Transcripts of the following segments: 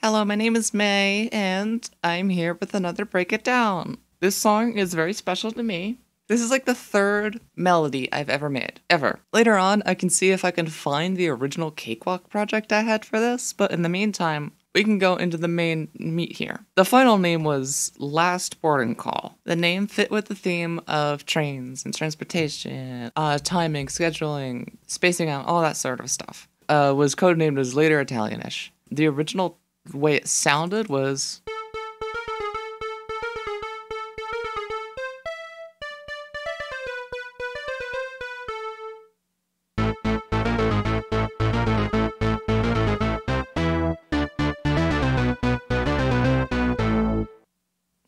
Hello, my name is May, and I'm here with another Break It Down. This song is very special to me. This is like the third melody I've ever made, ever. Later on, I can see if I can find the original Cakewalk project I had for this, but in the meantime, we can go into the main meat here. The final name was Last Boarding Call. The name fit with the theme of trains and transportation, timing, scheduling, spacing out, all that sort of stuff. Was codenamed as later Italianish. The original way it sounded was...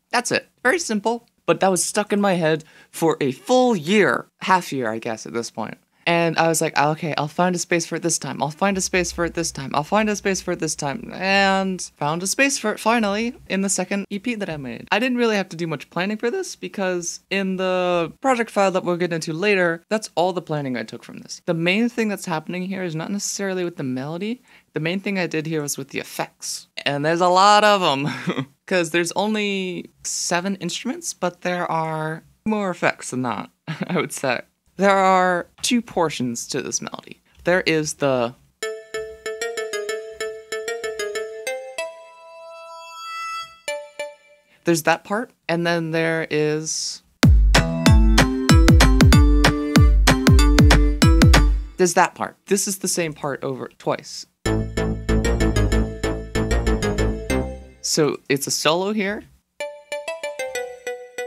That's it. Very simple, but that was stuck in my head for a full year. Half year, I guess, at this point. And I was like, okay, I'll find a space for it this time. I'll find a space for it this time. I'll find a space for it this time. And found a space for it finally in the second EP that I made. I didn't really have to do much planning for this because in the project file that we'll get into later, that's all the planning I took from this. The main thing that's happening here is not necessarily with the melody. The main thing I did here was with the effects. And there's a lot of them because there's only 7 instruments, but there are more effects than that, I would say. There are 2 portions to this melody. There is the... There's that part, and then there is... There's that part. This is the same part over twice. So it's a solo here,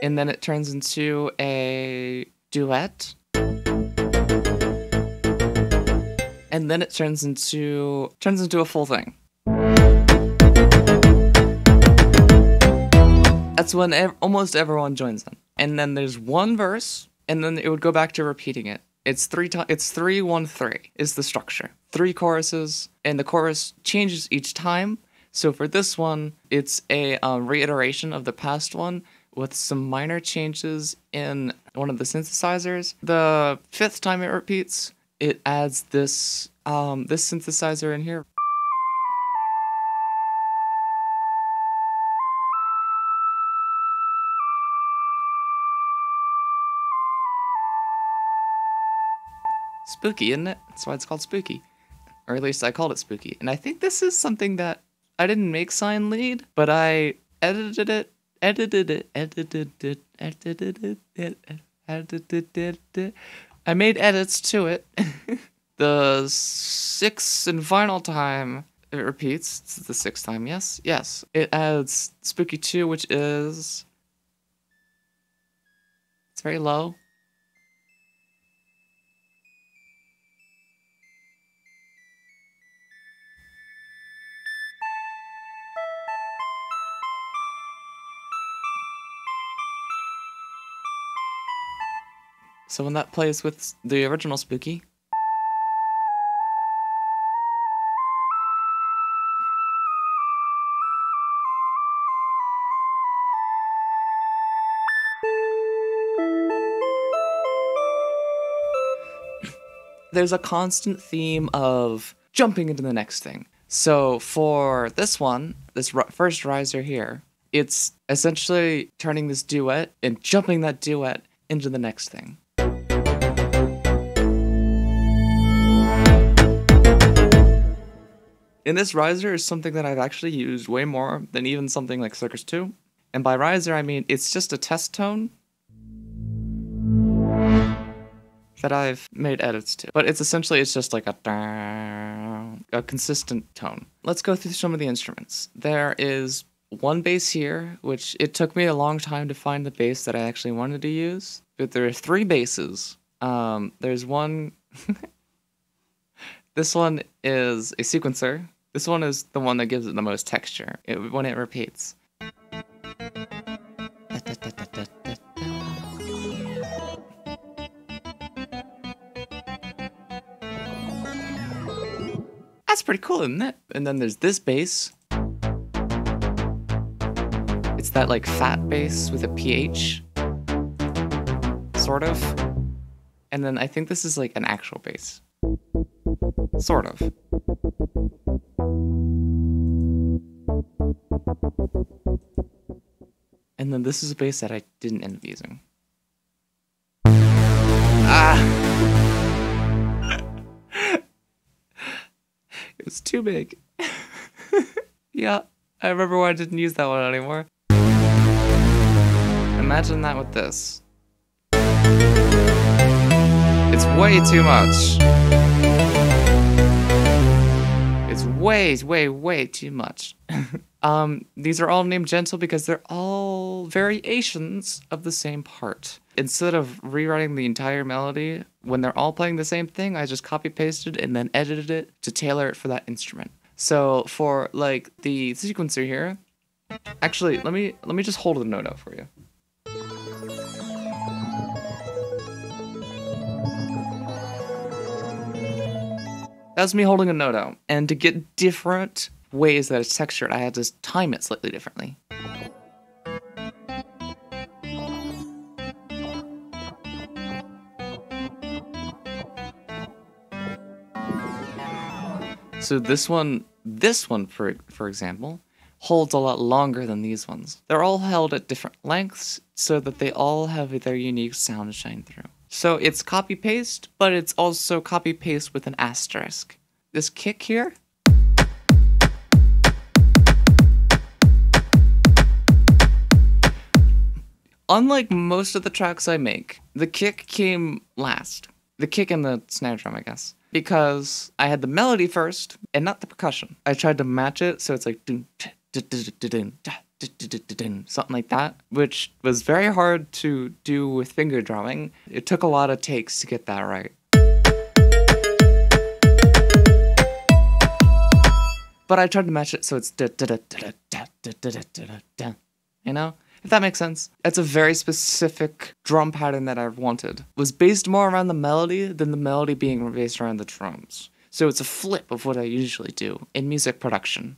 and then it turns into a duet. And then it turns into a full thing. That's when almost everyone joins in. And then there's one verse, and then it would go back to repeating it. It's 3-1-3 is the structure. 3 choruses, and the chorus changes each time. So for this one, it's a reiteration of the past one with some minor changes in one of the synthesizers. The 5th time it repeats, it adds this synthesizer in here. Spooky, isn't it? That's why it's called Spooky. Or at least I called it Spooky. And I think this is something that I didn't make sign lead, but I edited it. I made edits to it. The 6th and final time it repeats. It's the 6th time, yes? Yes. It adds Spooky 2, which is... It's very low. So when that plays with the original Spooky, there's a constant theme of jumping into the next thing. So for this one, this first riser here, it's essentially turning this duet and jumping that duet into the next thing. And this riser is something that I've actually used way more than even something like Circus 2. And by riser, I mean it's just a test tone that I've made edits to. But it's just like a consistent tone. Let's go through some of the instruments. There is one bass here, which it took me a long time to find the bass that I actually wanted to use. But there are 3 basses. There's one... This one is a sequencer. This one is the one that gives it the most texture when it repeats. That's pretty cool, isn't it? And then there's this bass. It's that like fat bass with a PH. Sort of. And then I think this is like an actual bass. Sort of. And then this is a bass that I didn't end up using. Ah! It was too big. Yeah, I remember why I didn't use that one anymore. Imagine that with this. It's way too much. It's way too much. These are all named gentle because they're all variations of the same part. Instead of rewriting the entire melody, when they're all playing the same thing, I just copy pasted and then edited it to tailor it for that instrument. So for like the sequencer here, actually let me just hold the note out for you. That's me holding a note out. And to get different ways that it's textured, I had to time it slightly differently. So this one for example, holds a lot longer than these ones. They're all held at different lengths so that they all have their unique sound shine through. So it's copy paste, but it's also copy paste with an asterisk. This kick here, unlike most of the tracks I make, the kick came last. The kick and the snare drum, I guess. Because I had the melody first and not the percussion. I tried to match it so it's like something like that, which was very hard to do with finger drumming. It took a lot of takes to get that right. But I tried to match it so it's you know? If that makes sense. It's a very specific drum pattern that I wanted. It was based more around the melody than the melody being based around the drums. So it's a flip of what I usually do in music production.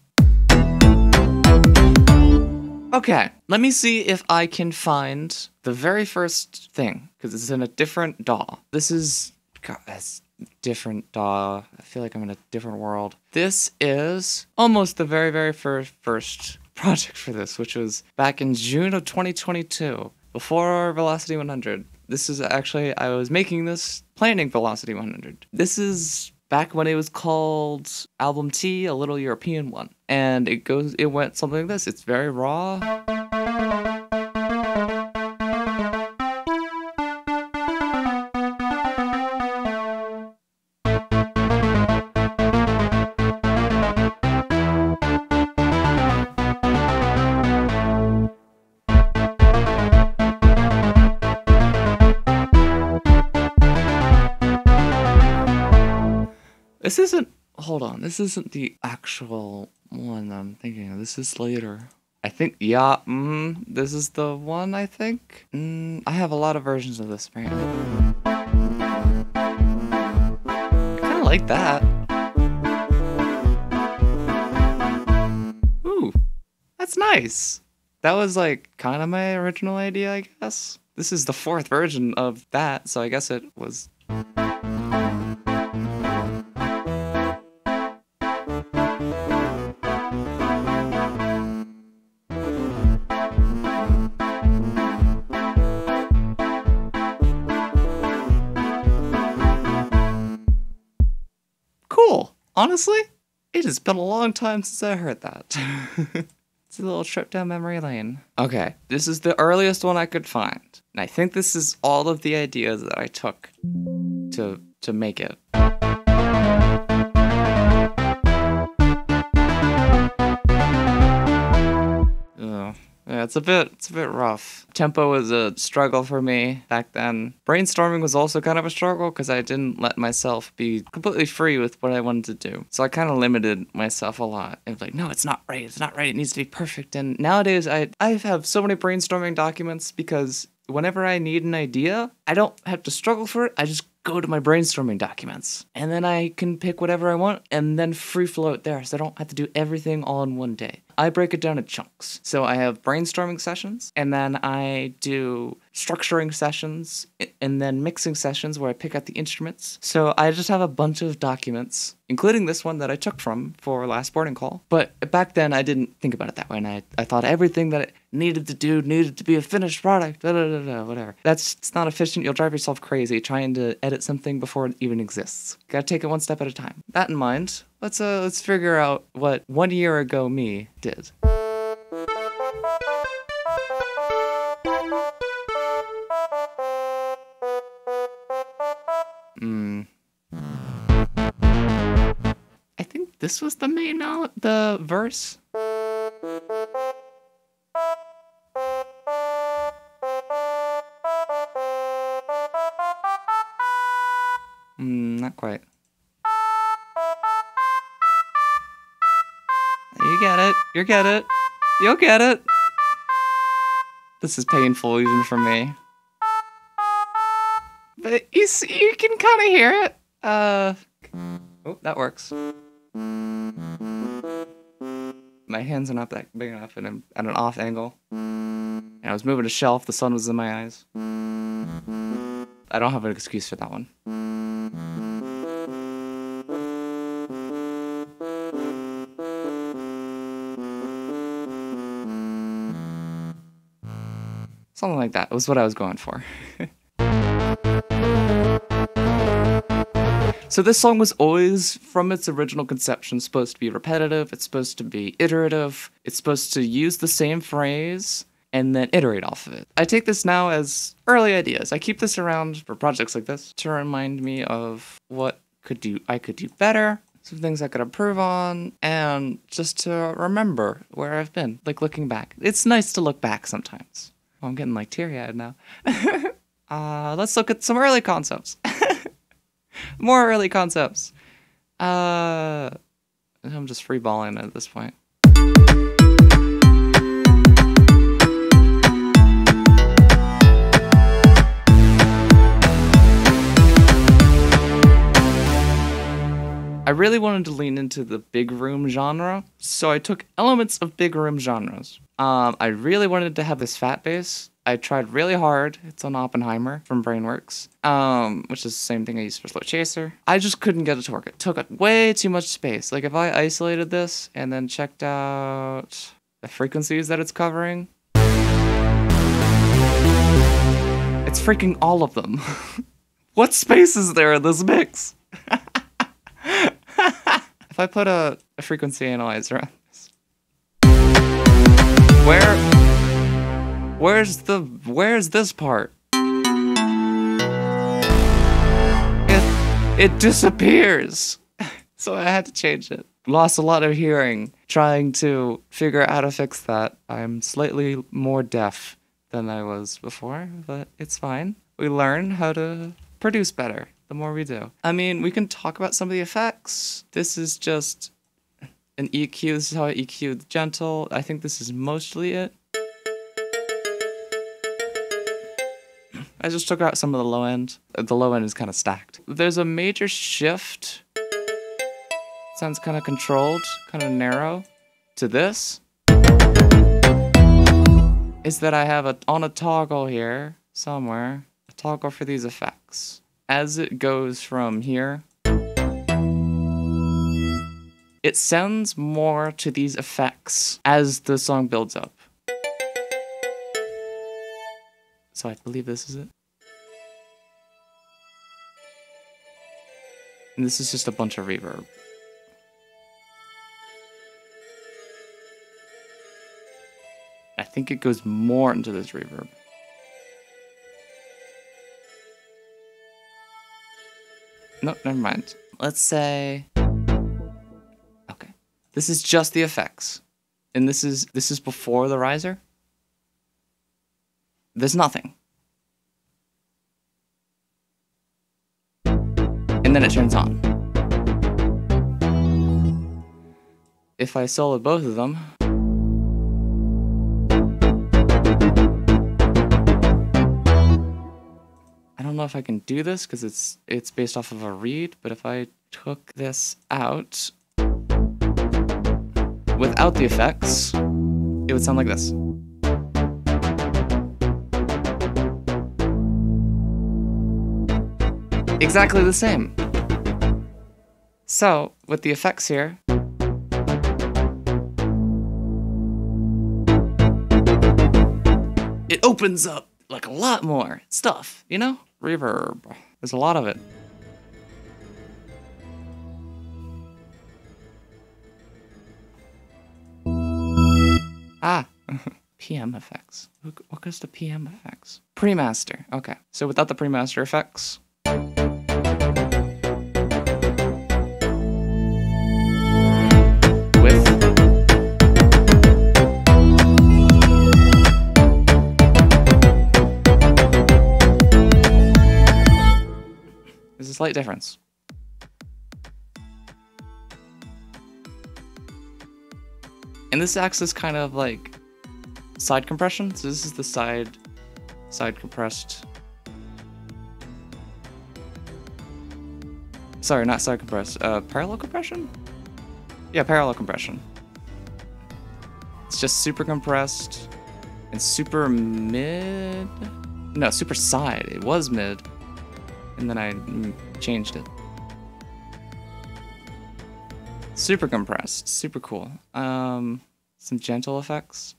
Okay, let me see if I can find the very first thing, because it's in a different DAW. This is, God, that's different DAW. I feel like I'm in a different world. This is almost the very first project for this, which was back in June of 2022, before Velocity 100. This is actually, I was making this planning Velocity 100. This is back when it was called Album T, a little European one. And it went something like this. It's very raw. This isn't, hold on, this isn't the actual one I'm thinking of. This is later. I think, yeah, this is the one, I think. I have a lot of versions of this, apparently. I kind of like that. Ooh, that's nice. That was like kind of my original idea, I guess. This is the 4th version of that, so I guess it was... Cool. Honestly, it has been a long time since I heard that. It's a little trip down memory lane. Okay, this is the earliest one I could find. And I think this is all of the ideas that I took to make it. Yeah, it's a bit rough. Tempo was a struggle for me back then. Brainstorming was also kind of a struggle because I didn't let myself be completely free with what I wanted to do. So I kind of limited myself a lot. It was like, no, it's not right. It's not right. It needs to be perfect. And nowadays I have so many brainstorming documents because whenever I need an idea, I don't have to struggle for it. I just go to my brainstorming documents and then I can pick whatever I want and then free flow it there, so I don't have to do everything all in one day. I break it down in chunks. So I have brainstorming sessions, and then I do structuring sessions, and then mixing sessions where I pick out the instruments. So I just have a bunch of documents, including this one that I took from for last boarding call. But back then I didn't think about it that way, and I thought everything that it needed to be a finished product, whatever. It's not efficient. You'll drive yourself crazy trying to edit something before it even exists. Gotta take it one step at a time. That in mind, let's figure out what 1 year ago me did. I think this was the verse. Not quite. You get it. You get it. You'll get it. This is painful even for me. But you can kind of hear it. Oh, that works. My hands are not that big enough, and I'm at an off angle. And I was moving a shelf, the sun was in my eyes. I don't have an excuse for that one. Something like that was what I was going for. So this song was always, from its original conception, supposed to be repetitive, it's supposed to be iterative, it's supposed to use the same phrase, and then iterate off of it. I take this now as early ideas. I keep this around for projects like this to remind me of what I could do better, some things I could improve on, and just to remember where I've been, like looking back. It's nice to look back sometimes. Oh, I'm getting like teary-eyed now. Let's look at some early concepts. More early concepts. I'm just freeballing at this point. I really wanted to lean into the big room genre, so I took elements of big room genres. I really wanted to have this fat bass. I tried really hard. It's on Oppenheimer from Brainworks, which is the same thing I used for Slow Chaser. I just couldn't get it to work. It took up way too much space. Like if I isolated this and then checked out the frequencies that it's covering, it's freaking all of them. What space is there in this mix? If I put a frequency analyzer on this, where's this part? It disappears. So I had to change it. Lost a lot of hearing trying to figure out how to fix that. I'm slightly more deaf than I was before, but it's fine. We learn how to produce better the more we do. I mean, we can talk about some of the effects. This is just an EQ. This is how I EQ the gentle. I think this is mostly it. I just took out some of the low end. The low end is kind of stacked. There's a major shift. Sounds kind of controlled, kind of narrow. To this is that I have on a toggle here somewhere, a toggle for these effects. As it goes from here, it sounds more to these effects as the song builds up. So I believe this is it. And this is just a bunch of reverb. I think it goes more into this reverb. No, never mind. Let's say... Okay. This is just the effects. And this is before the riser. There's nothing. And then it turns on. If I solo both of them... I don't know if I can do this because it's based off of a reed, but if I took this out, without the effects, it would sound like this. Exactly the same. So, with the effects here, it opens up like a lot more stuff, you know? Reverb. There's a lot of it. Ah, PM effects. What goes to PM effects? Pre-master. Okay, so without the pre-master effects, with there's a slight difference. And this acts as kind of like side compression. So this is the side compressed. Sorry, not side compressed. Parallel compression? Yeah, parallel compression. It's just super compressed and super mid. No, super side. It was mid, and then I changed it. Super compressed, super cool. Some gentle effects.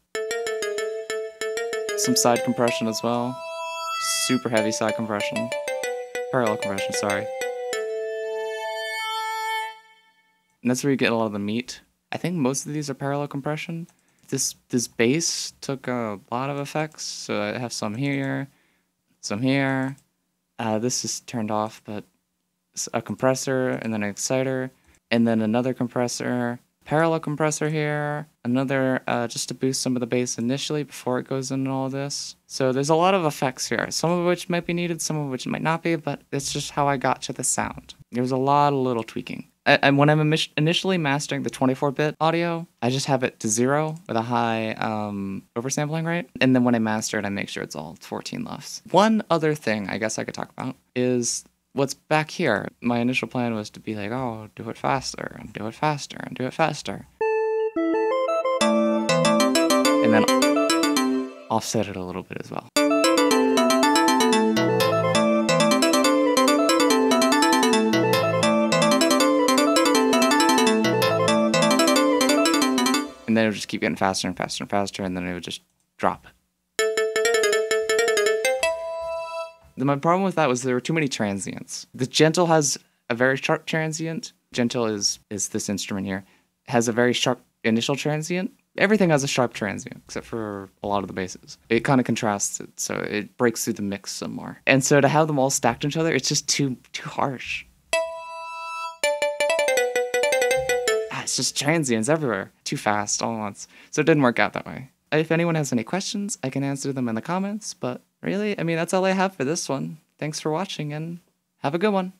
Some side compression as well. Super heavy side compression. Parallel compression, sorry. And that's where you get a lot of the meat. I think most of these are parallel compression. This bass took a lot of effects, so I have some here, some here. This is turned off, but a compressor, and then an exciter, and then another compressor, parallel compressor here, another just to boost some of the bass initially before it goes into all this. So there's a lot of effects here, some of which might be needed, some of which might not be, but it's just how I got to the sound. There's a lot of little tweaking. And when I'm initially mastering the 24-bit audio, I just have it to 0 with a high oversampling rate. And then when I master it, I make sure it's all 14 LUFS. One other thing I guess I could talk about is what's back here. My initial plan was to be like, oh, do it faster, and do it faster, and do it faster. And then offset it a little bit as well. And then it would just keep getting faster and faster and faster, and then it would just drop. My problem with that was there were too many transients. The gentle has a very sharp transient. Gentle is this instrument here. It has a very sharp initial transient. Everything has a sharp transient, except for a lot of the basses. It kind of contrasts it, so it breaks through the mix some more. And so to have them all stacked on each other, it's just too harsh. It's just transients everywhere. Too fast all at once. So it didn't work out that way. If anyone has any questions, I can answer them in the comments, but really, I mean, that's all I have for this one. Thanks for watching, and have a good one.